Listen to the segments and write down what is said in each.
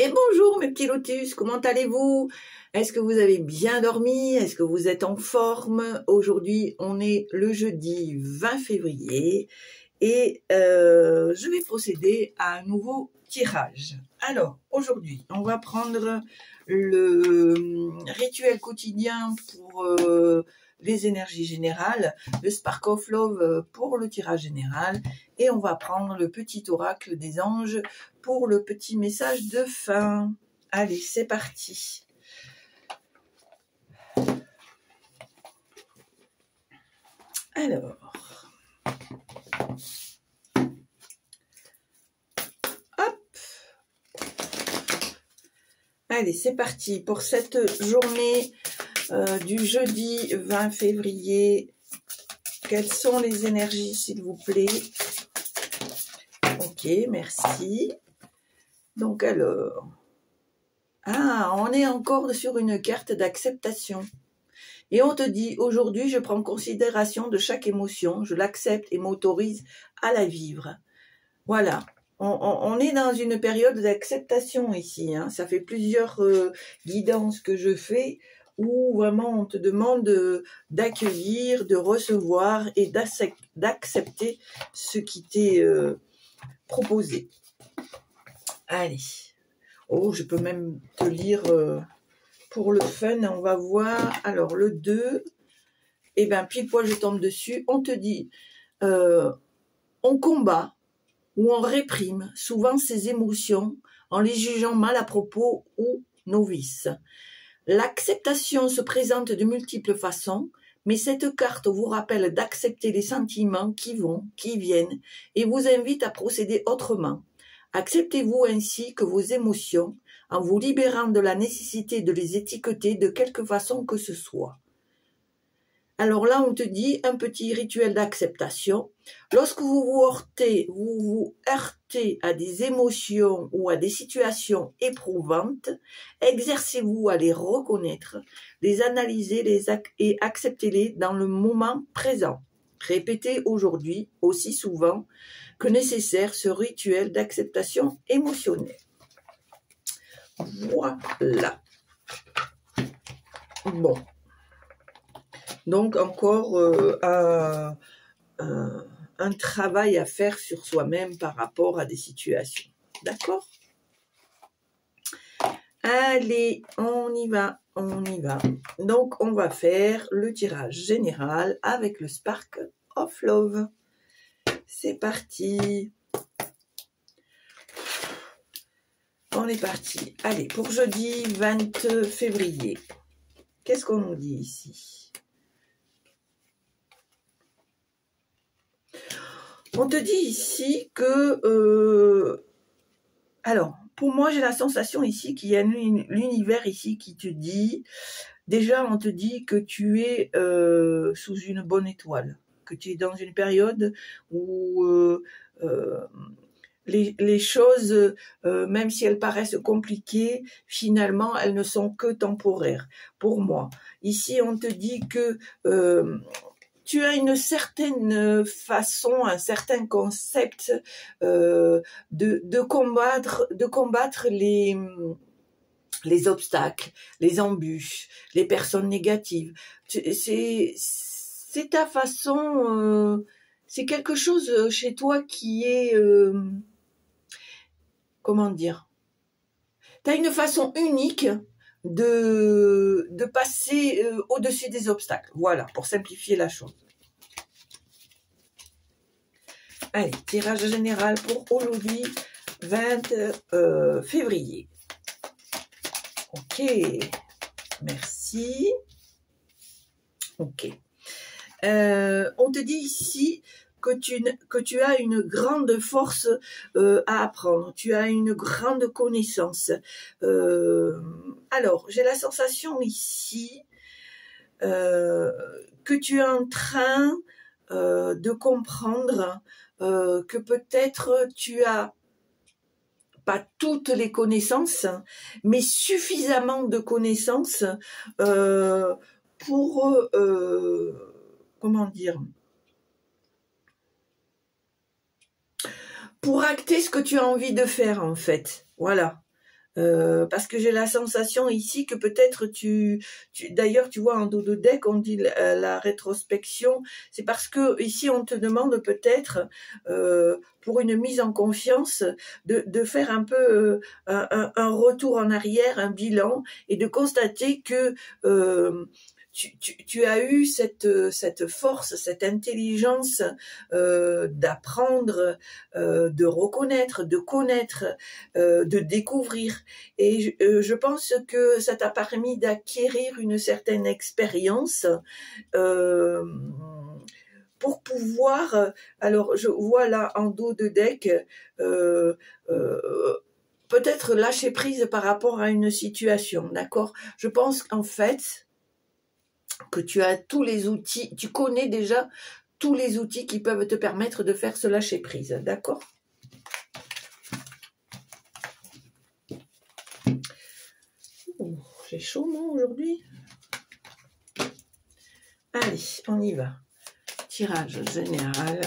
Et bonjour mes petits lotus, comment allez-vous? Est-ce que vous avez bien dormi? Est-ce que vous êtes en forme? Aujourd'hui, on est le jeudi 20 février et je vais procéder à un nouveau tirage. Alors, aujourd'hui, on va prendre le rituel quotidien pour les énergies générales, le Spark of Love pour le tirage général, et on va prendre le petit oracle des anges pour le petit message de fin. Allez, c'est parti. Alors, hop. Allez, c'est parti pour cette journée du jeudi 20 février. Quelles sont les énergies, s'il vous plaît? Ok, merci. Donc alors, on est encore sur une carte d'acceptation. Et on te dit, aujourd'hui, je prends considération de chaque émotion, je l'accepte et m'autorise à la vivre. Voilà, on est dans une période d'acceptation ici. Hein. Ça fait plusieurs guidances que je fais où vraiment on te demande d'accueillir, de recevoir et d'accepter ce qui t'est proposé. Allez. Oh, je peux même te lire pour le fun. On va voir. Alors, le 2. Eh bien, pile poil, je tombe dessus. On te dit, on combat ou on réprime souvent ses émotions en les jugeant mal à propos ou novices. L'acceptation se présente de multiples façons, mais cette carte vous rappelle d'accepter les sentiments qui vont, qui viennent, et vous invite à procéder autrement. Acceptez-vous ainsi que vos émotions, en vous libérant de la nécessité de les étiqueter de quelque façon que ce soit. Alors là, on te dit un petit rituel d'acceptation. Lorsque vous vous heurtez à des émotions ou à des situations éprouvantes, exercez-vous à les reconnaître, les analyser et acceptez-les dans le moment présent. Répétez aujourd'hui aussi souvent que nécessaire ce rituel d'acceptation émotionnelle. Voilà. Bon. Donc encore un travail à faire sur soi-même par rapport à des situations. D'accord? Allez, on y va, on y va. Donc on va faire le tirage général avec le Spark of Love. C'est parti. On est parti. Allez, pour jeudi 20 février. Qu'est-ce qu'on nous dit ici? On te dit ici que... alors, pour moi, j'ai la sensation ici qu'il y a l'univers ici qui te dit... Déjà, on te dit que tu es sous une bonne étoile. Que tu es dans une période où... les choses, même si elles paraissent compliquées, finalement, elles ne sont que temporaires, pour moi. Ici, on te dit que tu as une certaine façon, un certain concept de combattre les obstacles, les embûches, les personnes négatives. C'est ta façon... c'est quelque chose chez toi qui est... comment dire? Tu as une façon unique de passer au-dessus des obstacles. Voilà, pour simplifier la chose. Allez, tirage général pour aujourd'hui, 20 février. Ok, merci. Ok. On te dit ici que tu as une grande force à apprendre, tu as une grande connaissance. Alors, j'ai la sensation ici que tu es en train de comprendre que peut-être tu as pas toutes les connaissances, mais suffisamment de connaissances pour... comment dire, pour acter ce que tu as envie de faire, en fait. Voilà. Parce que j'ai la sensation ici que peut-être d'ailleurs tu vois en dos de deck on dit la rétrospection, c'est parce que ici on te demande peut-être pour une mise en confiance de faire un peu un retour en arrière, un bilan et de constater que tu as eu cette force, cette intelligence d'apprendre, de reconnaître, de connaître, de découvrir. Et je pense que ça t'a permis d'acquérir une certaine expérience pour pouvoir... Alors, je vois là en dos de deck... peut-être lâcher prise par rapport à une situation, d'accord? Je pense qu'en fait, que tu as tous les outils, tu connais déjà tous les outils qui peuvent te permettre de faire ce lâcher prise, d'accord? J'ai chaud moi aujourd'hui. Allez, on y va. Tirage général.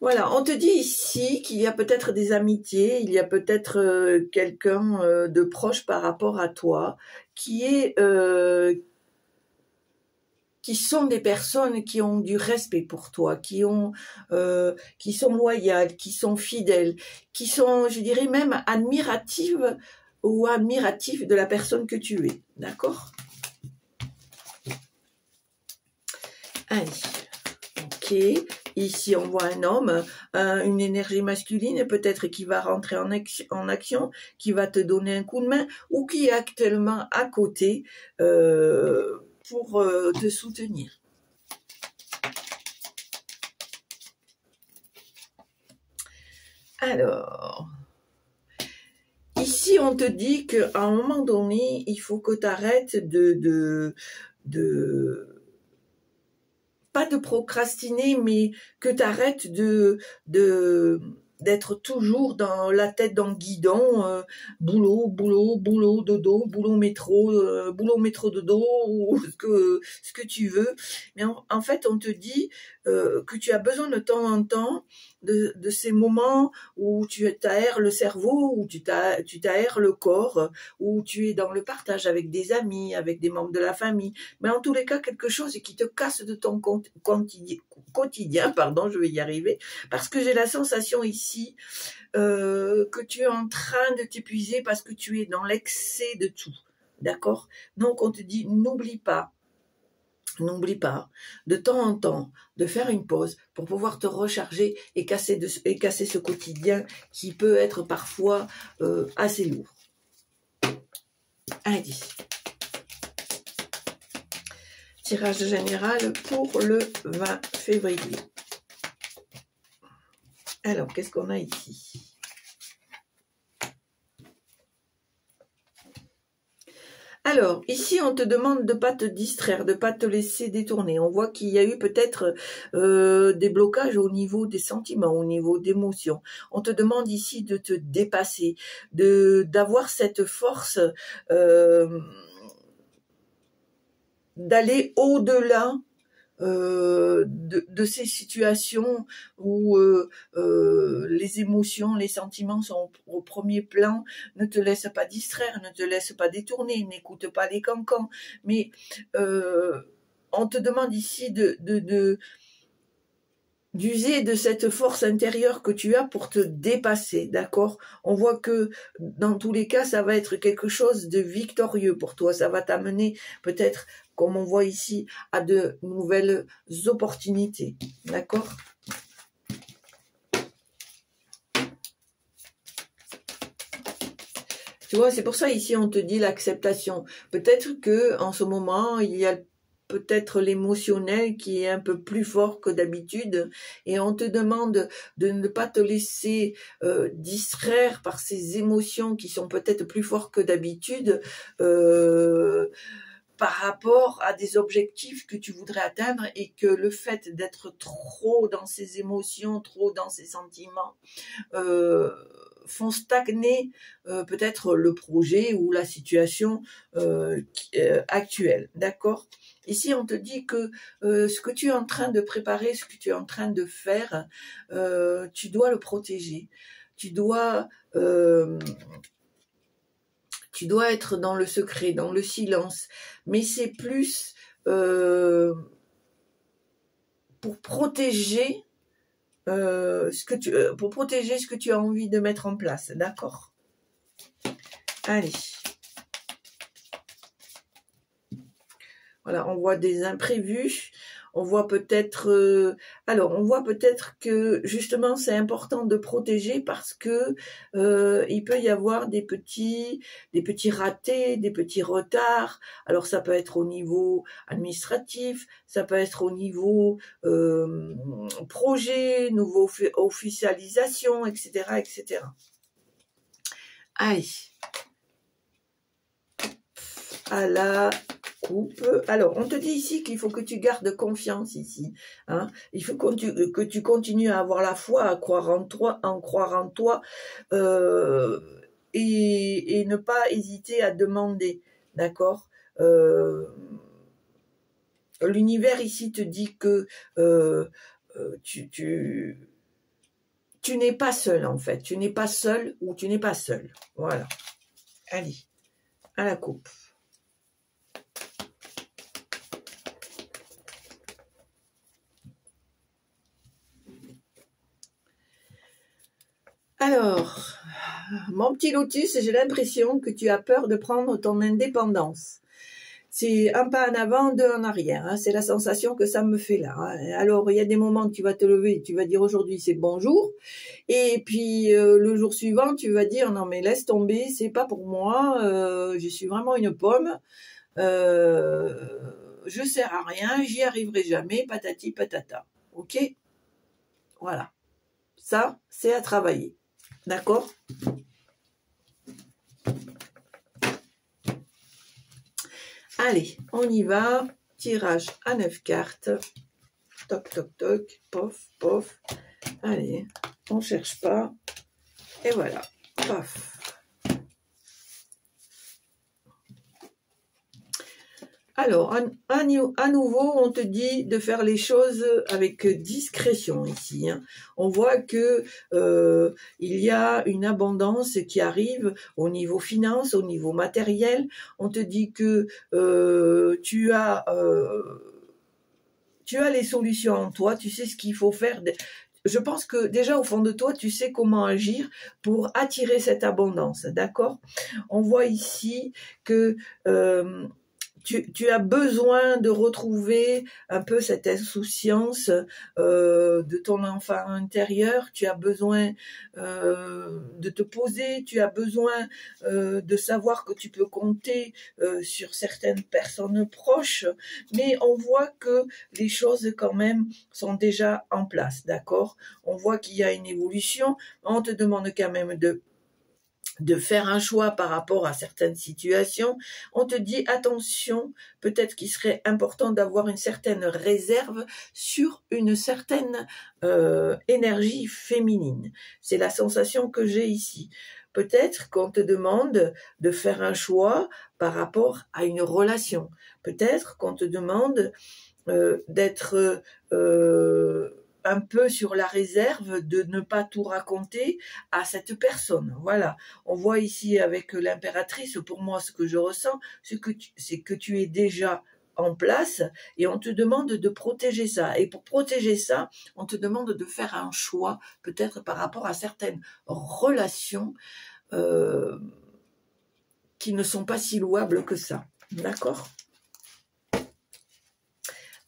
Voilà, on te dit ici qu'il y a peut-être des amitiés, il y a peut-être quelqu'un de proche par rapport à toi, qui sont des personnes qui ont du respect pour toi, qui sont loyales, qui sont fidèles, qui sont, je dirais même, admiratives ou admiratifs de la personne que tu es, d'accord? Allez, ok. Ici, on voit un homme, une énergie masculine, peut-être qui va rentrer en action, qui va te donner un coup de main, ou qui est actuellement à côté pour te soutenir. Alors, ici, on te dit qu'à un moment donné, il faut que tu arrêtes pas de procrastiner, mais que tu arrêtes d'être toujours dans la tête dans le guidon, boulot, boulot, boulot, dodo, boulot, métro, dodo, ou ce que tu veux. Mais en fait, on te dit que tu as besoin de temps en temps de ces moments où tu t'aères le cerveau, où tu t'aères le corps, où tu es dans le partage avec des amis, avec des membres de la famille, mais en tous les cas quelque chose qui te casse de ton quotidien, pardon, je vais y arriver, parce que j'ai la sensation ici que tu es en train de t'épuiser parce que tu es dans l'excès de tout, d'accord? Donc on te dit n'oublie pas de temps en temps de faire une pause pour pouvoir te recharger et casser ce quotidien qui peut être parfois assez lourd. Allez. Tirage général pour le 20 février. Alors, qu'est-ce qu'on a ici? Alors, ici, on te demande de ne pas te distraire, de ne pas te laisser détourner. On voit qu'il y a eu peut-être des blocages au niveau des sentiments, au niveau d'émotions. On te demande ici de te dépasser, d'avoir cette force d'aller au-delà de ces situations où les émotions, les sentiments sont au premier plan. Ne te laisse pas distraire, ne te laisse pas détourner, n'écoute pas les cancans. Mais on te demande ici d'user de cette force intérieure que tu as pour te dépasser, d'accord? On voit que dans tous les cas, ça va être quelque chose de victorieux pour toi. Ça va t'amener peut-être, comme on voit ici, à de nouvelles opportunités, d'accord? Tu vois, c'est pour ça ici on te dit l'acceptation. Peut-être que en ce moment, il y a peut-être l'émotionnel qui est un peu plus fort que d'habitude et on te demande de ne pas te laisser distraire par ces émotions qui sont peut-être plus fortes que d'habitude par rapport à des objectifs que tu voudrais atteindre et que le fait d'être trop dans ces émotions, trop dans ces sentiments font stagner peut-être le projet ou la situation actuelle, d'accord? Ici, on te dit que ce que tu es en train de préparer, ce que tu es en train de faire, tu dois le protéger. tu dois être dans le secret, dans le silence. Mais c'est plus pour protéger pour protéger ce que tu as envie de mettre en place, d'accord? Allez. Voilà, on voit des imprévus, on voit peut-être... on voit peut-être que justement c'est important de protéger parce que il peut y avoir des petits ratés, des petits retards. Alors ça peut être au niveau administratif, ça peut être au niveau projet, nouveau officialisation, etc., etc. Allez. À la coupe. Alors, on te dit ici qu'il faut que tu gardes confiance ici. Hein. Il faut que tu continues à avoir la foi, à croire en toi, et ne pas hésiter à demander. D'accord? L'univers ici te dit que tu n'es pas seul, en fait. Tu n'es pas seul ou tu n'es pas seul. Voilà. Allez, à la coupe. Alors, mon petit lotus, j'ai l'impression que tu as peur de prendre ton indépendance. C'est un pas en avant, deux en arrière. Hein. C'est la sensation que ça me fait là. Hein. Alors, il y a des moments où tu vas te lever, tu vas dire aujourd'hui c'est bonjour. Et puis, le jour suivant, tu vas dire non mais laisse tomber, c'est pas pour moi. Je suis vraiment une pomme. Je sers à rien, j'y arriverai jamais, patati patata. Ok? Voilà. Ça, c'est à travailler. D'accord? Allez, on y va. Tirage à 9 cartes. Toc, toc, toc. Pof, pof. Allez, on cherche pas. Et voilà. Paf. Alors, à nouveau, on te dit de faire les choses avec discrétion ici. Hein. On voit que il y a une abondance qui arrive au niveau finance, au niveau matériel. On te dit que tu as les solutions en toi, tu sais ce qu'il faut faire. Je pense que déjà au fond de toi, tu sais comment agir pour attirer cette abondance, d'accord? On voit ici que tu as besoin de retrouver un peu cette insouciance de ton enfant intérieur, tu as besoin de te poser, tu as besoin de savoir que tu peux compter sur certaines personnes proches, mais on voit que les choses quand même sont déjà en place, d'accord? On voit qu'il y a une évolution, on te demande quand même de faire un choix par rapport à certaines situations, on te dit attention, peut-être qu'il serait important d'avoir une certaine réserve sur une certaine énergie féminine. C'est la sensation que j'ai ici. Peut-être qu'on te demande de faire un choix par rapport à une relation. Peut-être qu'on te demande d'être un peu sur la réserve de ne pas tout raconter à cette personne. Voilà. On voit ici avec l'impératrice, pour moi, ce que je ressens, c'est que tu es déjà en place et on te demande de protéger ça. Et pour protéger ça, on te demande de faire un choix, peut-être par rapport à certaines relations qui ne sont pas si louables que ça. D'accord ?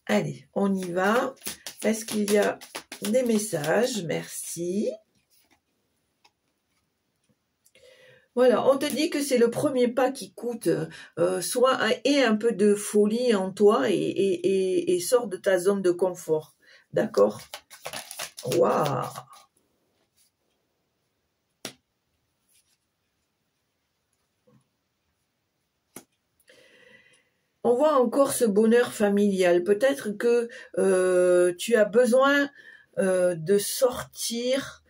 Allez, on y va. Est-ce qu'il y a des messages? Merci. Voilà, on te dit que c'est le premier pas qui coûte. Soit aie un peu de folie en toi et sors de ta zone de confort. D'accord? Waouh! On voit encore ce bonheur familial. Peut-être que tu as besoin de sortir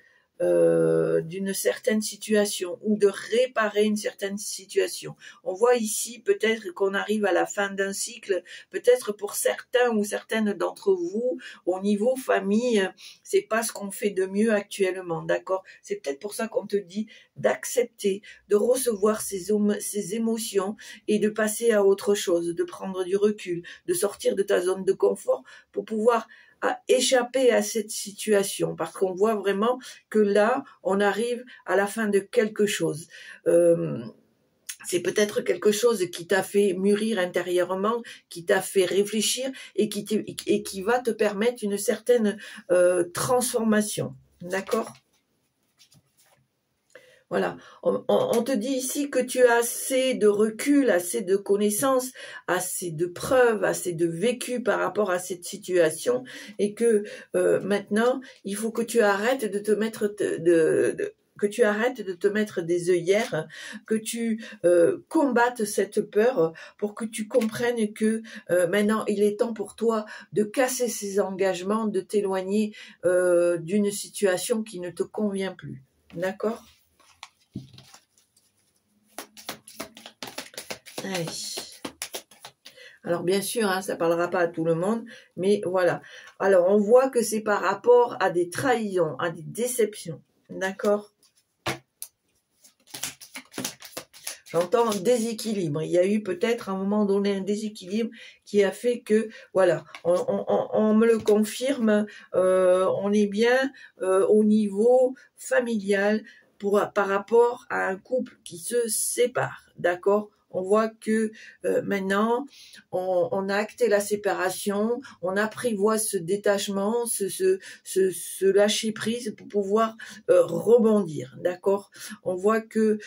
d'une certaine situation ou de réparer une certaine situation. On voit ici peut-être qu'on arrive à la fin d'un cycle, peut-être pour certains ou certaines d'entre vous, au niveau famille, c'est pas ce qu'on fait de mieux actuellement, d'accord? C'est peut-être pour ça qu'on te dit d'accepter, de recevoir ces émotions et de passer à autre chose, de prendre du recul, de sortir de ta zone de confort pour pouvoir échapper à cette situation, parce qu'on voit vraiment que là, on arrive à la fin de quelque chose. C'est peut-être quelque chose qui t'a fait mûrir intérieurement, qui t'a fait réfléchir et qui va te permettre une certaine transformation. D'accord ? Voilà, on te dit ici que tu as assez de recul, assez de connaissances, assez de preuves, assez de vécu par rapport à cette situation et que maintenant, il faut que tu arrêtes de te mettre que tu arrêtes de te mettre des œillères, que tu combattes cette peur pour que tu comprennes que maintenant, il est temps pour toi de casser ces engagements, de t'éloigner d'une situation qui ne te convient plus. D'accord ? Allez. Alors bien sûr, hein, ça parlera pas à tout le monde, mais voilà. Alors on voit que c'est par rapport à des trahisons, à des déceptions, d'accord? J'entends un déséquilibre. Il y a eu peut-être à un moment donné un déséquilibre qui a fait que, voilà, on me le confirme, on est bien au niveau familial par rapport à un couple qui se sépare, d'accord? On voit que maintenant, on a acté la séparation, on apprivoise ce détachement, ce lâcher prise pour pouvoir rebondir, d'accord? On voit que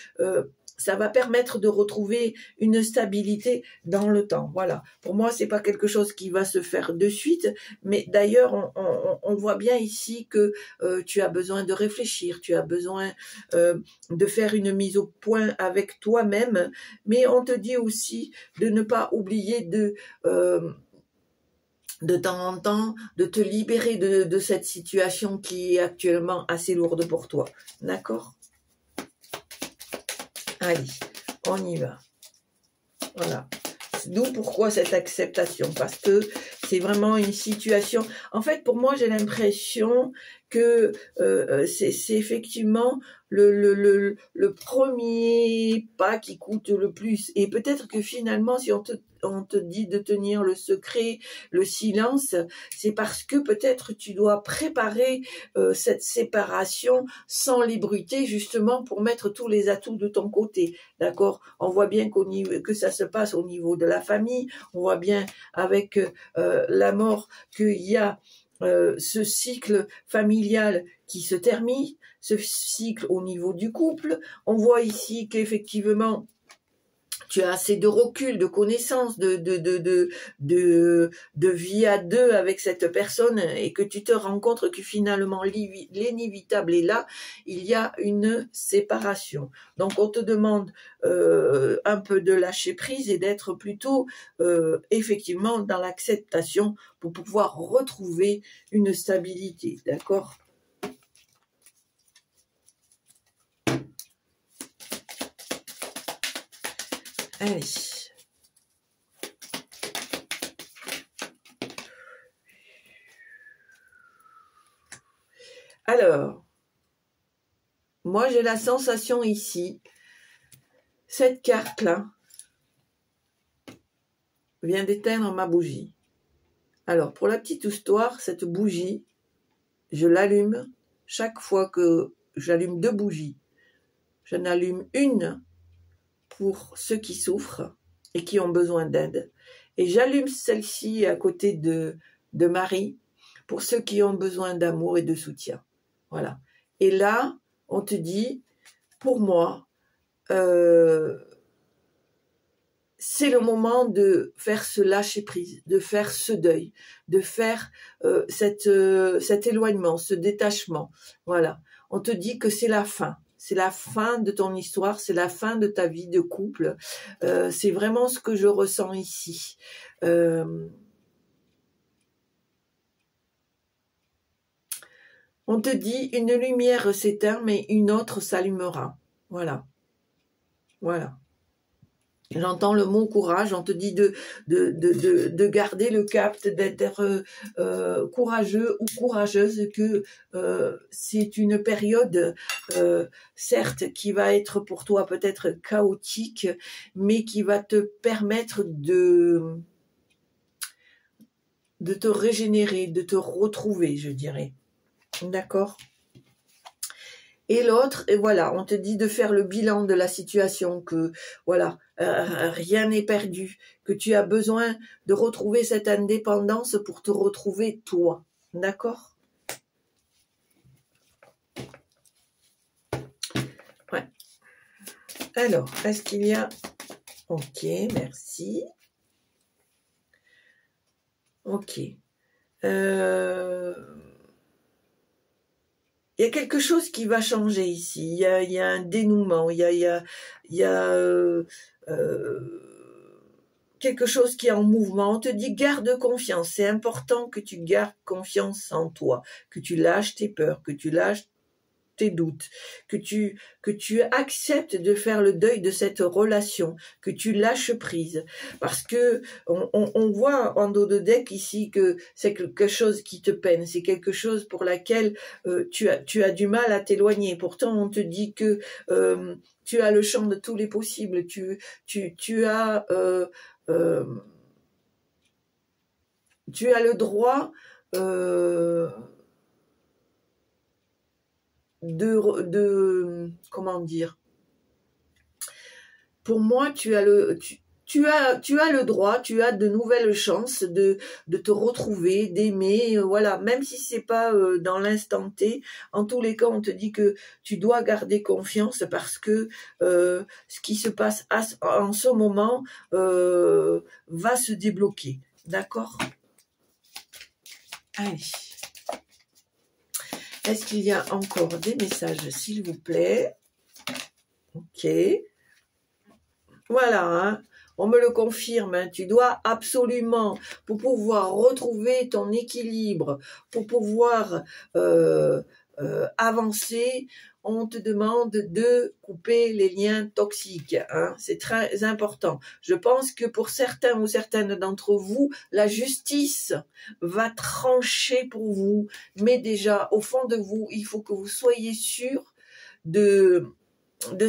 ça va permettre de retrouver une stabilité dans le temps. Voilà. Pour moi, c'est pas quelque chose qui va se faire de suite, mais d'ailleurs, on voit bien ici que tu as besoin de réfléchir, tu as besoin de faire une mise au point avec toi-même, mais on te dit aussi de ne pas oublier de temps en temps, de te libérer de cette situation qui est actuellement assez lourde pour toi. D'accord ? Allez, on y va. Voilà. D'où pourquoi cette acceptation, parce que c'est vraiment une situation. En fait, pour moi, j'ai l'impression que c'est effectivement le premier pas qui coûte le plus. Et peut-être que finalement, si on te dit de tenir le secret, le silence, c'est parce que peut-être tu dois préparer cette séparation sans les bruiter, justement pour mettre tous les atouts de ton côté. D'accord ? On voit bien que ça se passe au niveau de la famille. On voit bien avec la mort qu'il y a ce cycle familial qui se termine, ce cycle au niveau du couple. On voit ici qu'effectivement, tu as assez de recul, de connaissances, de vie à deux avec cette personne et que tu te rends compte que finalement l'inévitable est là, il y a une séparation. Donc on te demande un peu de lâcher prise et d'être plutôt effectivement dans l'acceptation pour pouvoir retrouver une stabilité, d'accord ? Allez. Alors, moi j'ai la sensation ici, cette carte-là vient d'éteindre ma bougie. Alors, pour la petite histoire, cette bougie, je l'allume chaque fois que j'allume 2 bougies. J'en allume une pour ceux qui souffrent et qui ont besoin d'aide. Et j'allume celle-ci à côté de Marie pour ceux qui ont besoin d'amour et de soutien. Voilà. Et là, on te dit, pour moi, c'est le moment de faire ce lâcher-prise, de faire ce deuil, de faire cet éloignement, ce détachement. Voilà. On te dit que c'est la fin. C'est la fin de ton histoire, c'est la fin de ta vie de couple. C'est vraiment ce que je ressens ici. On te dit, une lumière s'éteint, mais une autre s'allumera. Voilà. Voilà. J'entends le mot courage, on te dit de garder le cap, d'être courageux ou courageuse, que c'est une période, certes, qui va être pour toi peut-être chaotique, mais qui va te permettre de te régénérer, de te retrouver, je dirais. D'accord ? Et l'autre, et voilà, on te dit de faire le bilan de la situation, que voilà, rien n'est perdu, que tu as besoin de retrouver cette indépendance pour te retrouver toi. D'accord ? Ouais. Alors, est-ce qu'il y a... Ok, merci. Ok. Il y a quelque chose qui va changer ici. Il y a un dénouement. Il y a quelque chose qui est en mouvement. On te dit garde confiance. C'est important que tu gardes confiance en toi, que tu lâches tes peurs, que tu lâches tes doutes, que tu acceptes de faire le deuil de cette relation, que tu lâches prise, parce que on voit en dos de deck ici que c'est quelque chose qui te peine, c'est quelque chose pour laquelle tu as du mal à t'éloigner. Pourtant on te dit que tu as le champ de tous les possibles, tu as le droit comment dire, pour moi tu as le droit, tu as de nouvelles chances de te retrouver, d'aimer, voilà, même si c'est pas dans l'instant T. En tous les cas, on te dit que tu dois garder confiance, parce que ce qui se passe en ce moment va se débloquer. D'accord ? Allez. Est-ce qu'il y a encore des messages, s'il vous plaît? Ok. Voilà, hein. On me le confirme, hein. Tu dois absolument, pour pouvoir retrouver ton équilibre, pour pouvoir avancer, on te demande de couper les liens toxiques, hein. C'est très important. Je pense que pour certains ou certaines d'entre vous, la justice va trancher pour vous, mais déjà, au fond de vous, il faut que vous soyez sûr de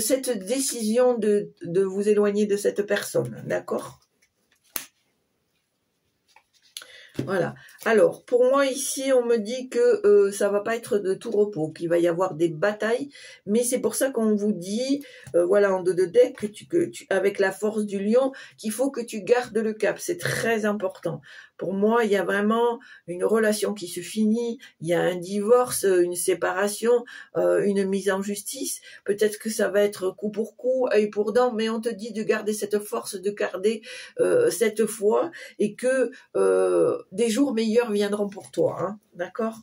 cette décision de vous éloigner de cette personne, d'accord ? Voilà. Alors, pour moi ici, on me dit que ça va pas être de tout repos, qu'il va y avoir des batailles, mais c'est pour ça qu'on vous dit, voilà, en dos de deck, avec la force du lion, qu'il faut que tu gardes le cap. C'est très important. Pour moi, il y a vraiment une relation qui se finit, il y a un divorce, une séparation, une mise en justice. Peut-être que ça va être coup pour coup, œil pour dent, mais on te dit de garder cette force, de garder cette foi, et que des jours meilleurs viendront pour toi, hein, d'accord ?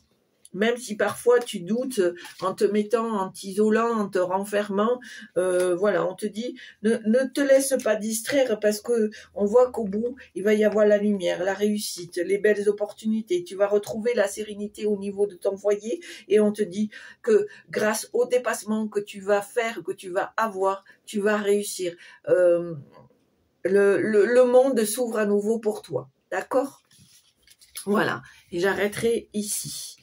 Même si parfois tu doutes, en te mettant, en t'isolant, en te renfermant, voilà, on te dit ne te laisse pas distraire, parce que on voit qu'au bout il va y avoir la lumière, la réussite, les belles opportunités. Tu vas retrouver la sérénité au niveau de ton foyer, et on te dit que grâce au dépassement que tu vas faire, que tu vas avoir, tu vas réussir. Le monde s'ouvre à nouveau pour toi, d'accord ? Voilà, et j'arrêterai ici.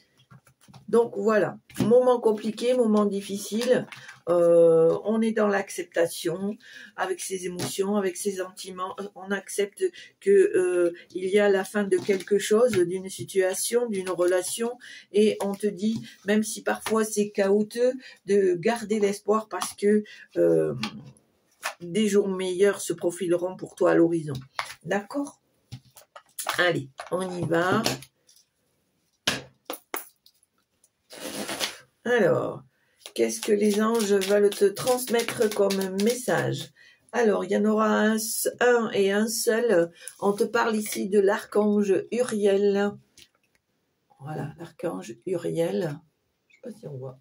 Donc voilà, moment compliqué, moment difficile, on est dans l'acceptation, avec ses émotions, avec ses sentiments, on accepte que il y a la fin de quelque chose, d'une situation, d'une relation, et on te dit, même si parfois c'est chaotique, de garder l'espoir, parce que des jours meilleurs se profileront pour toi à l'horizon. D'accord ? Allez, on y va. Alors, qu'est-ce que les anges veulent te transmettre comme message? Alors, il y en aura un et un seul. On te parle ici de l'archange Uriel. Voilà, l'archange Uriel. Je ne sais pas si on voit.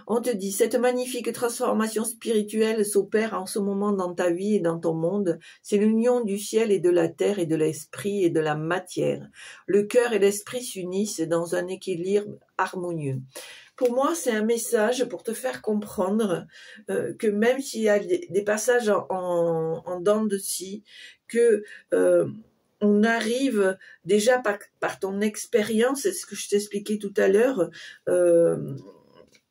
On te dit, cette magnifique transformation spirituelle s'opère en ce moment dans ta vie et dans ton monde. C'est l'union du ciel et de la terre et de l'esprit et de la matière. Le cœur et l'esprit s'unissent dans un équilibre harmonieux. Pour moi, c'est un message pour te faire comprendre que même s'il y a des passages en dents de scie, que on arrive déjà par ton expérience, c'est ce que je t'expliquais tout à l'heure,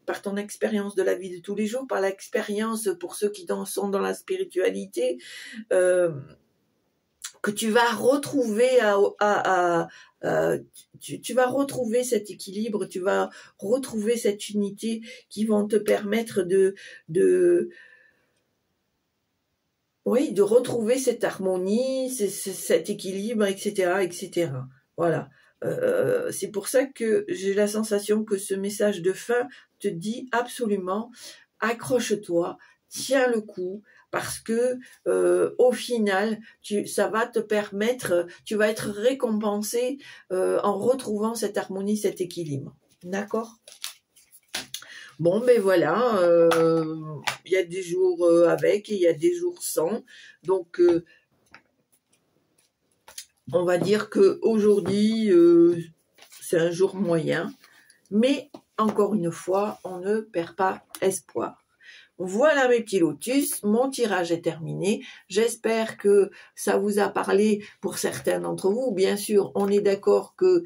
par ton expérience de la vie de tous les jours, par l'expérience pour ceux qui sont dans la spiritualité, que tu vas retrouver tu vas retrouver cet équilibre, tu vas retrouver cette unité qui vont te permettre de retrouver cette harmonie, cet équilibre, etc., etc. Voilà. C'est pour ça que j'ai la sensation que ce message de fin te dit absolument, accroche-toi, tiens le coup, parce que au final, ça va te permettre, tu vas être récompensé en retrouvant cette harmonie, cet équilibre. D'accord ? Bon, ben voilà, il y a des jours avec et il y a des jours sans. Donc, on va dire qu'aujourd'hui, c'est un jour moyen. Mais, encore une fois, on ne perd pas espoir. Voilà mes petits lotus, mon tirage est terminé. J'espère que ça vous a parlé pour certains d'entre vous. Bien sûr, on est d'accord que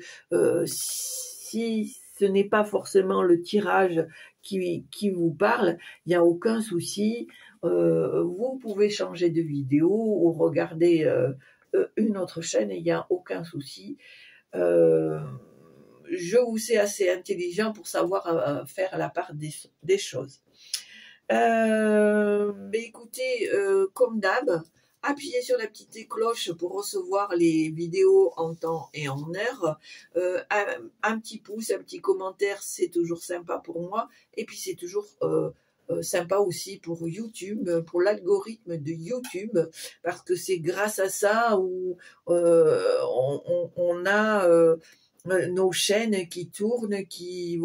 si ce n'est pas forcément le tirage qui vous parle, il n'y a aucun souci. Vous pouvez changer de vidéo ou regarder une autre chaîne et il n'y a aucun souci. Je vous sais assez intelligent pour savoir faire la part des choses. Mais écoutez, comme d'hab, appuyez sur la petite cloche pour recevoir les vidéos en temps et en heure. Un petit pouce, un petit commentaire, c'est toujours sympa pour moi. Et puis c'est toujours sympa aussi pour YouTube, pour l'algorithme de YouTube, parce que c'est grâce à ça où on a nos chaînes qui tournent, qui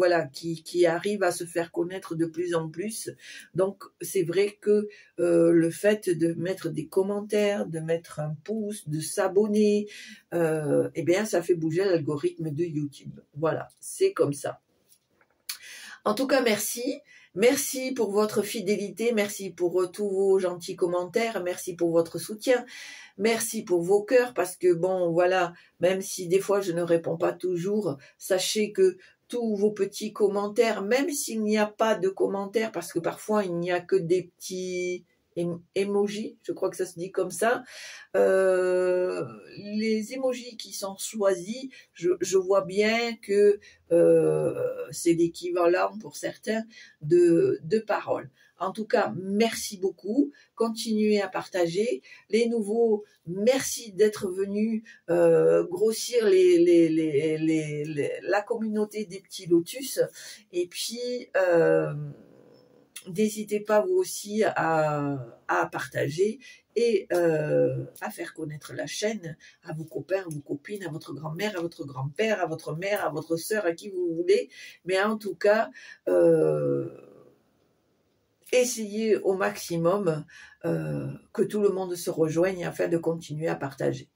arrivent à se faire connaître de plus en plus. Donc c'est vrai que le fait de mettre des commentaires, de mettre un pouce, de s'abonner, eh bien ça fait bouger l'algorithme de YouTube. Voilà, c'est comme ça. En tout cas, merci. Merci pour votre fidélité, merci pour tous vos gentils commentaires, merci pour votre soutien, merci pour vos cœurs, parce que bon, voilà, même si des fois je ne réponds pas toujours, sachez que tous vos petits commentaires, même s'il n'y a pas de commentaires, parce que parfois il n'y a que des petits emojis, je crois que ça se dit comme ça, les emojis qui sont choisis, je vois bien que c'est l'équivalent pour certains de paroles. En tout cas, merci beaucoup. Continuez à partager. Les nouveaux, merci d'être venus grossir la communauté des petits lotus. Et puis, n'hésitez pas vous aussi à partager et à faire connaître la chaîne à vos copains, à vos copines, à votre grand-mère, à votre grand-père, à votre mère, à votre sœur, à qui vous voulez. Mais en tout cas, essayez au maximum que tout le monde se rejoigne afin de continuer à partager.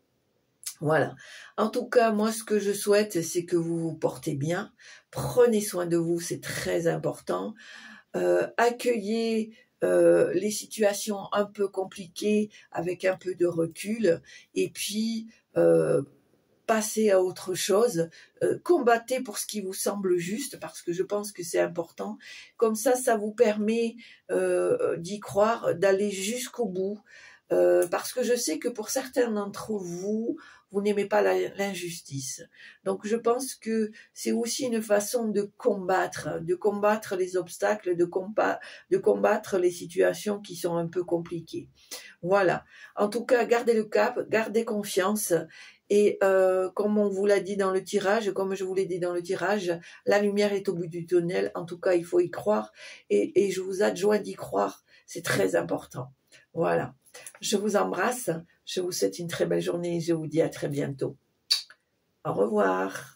Voilà. En tout cas, moi, ce que je souhaite, c'est que vous vous portez bien. Prenez soin de vous, c'est très important. Accueillez les situations un peu compliquées avec un peu de recul et puis passez à autre chose, combattez pour ce qui vous semble juste parce que je pense que c'est important, comme ça vous permet d'y croire, d'aller jusqu'au bout, parce que je sais que pour certains d'entre vous, vous n'aimez pas l'injustice. Donc je pense que c'est aussi une façon de combattre les obstacles, de combattre les situations qui sont un peu compliquées. Voilà. En tout cas, gardez le cap, gardez confiance. Et comme on vous l'a dit dans le tirage, comme je vous l'ai dit dans le tirage, la lumière est au bout du tunnel. En tout cas, il faut y croire. Et je vous adjoins d'y croire. C'est très important. Voilà. Je vous embrasse. Je vous souhaite une très belle journée et je vous dis à très bientôt. Au revoir.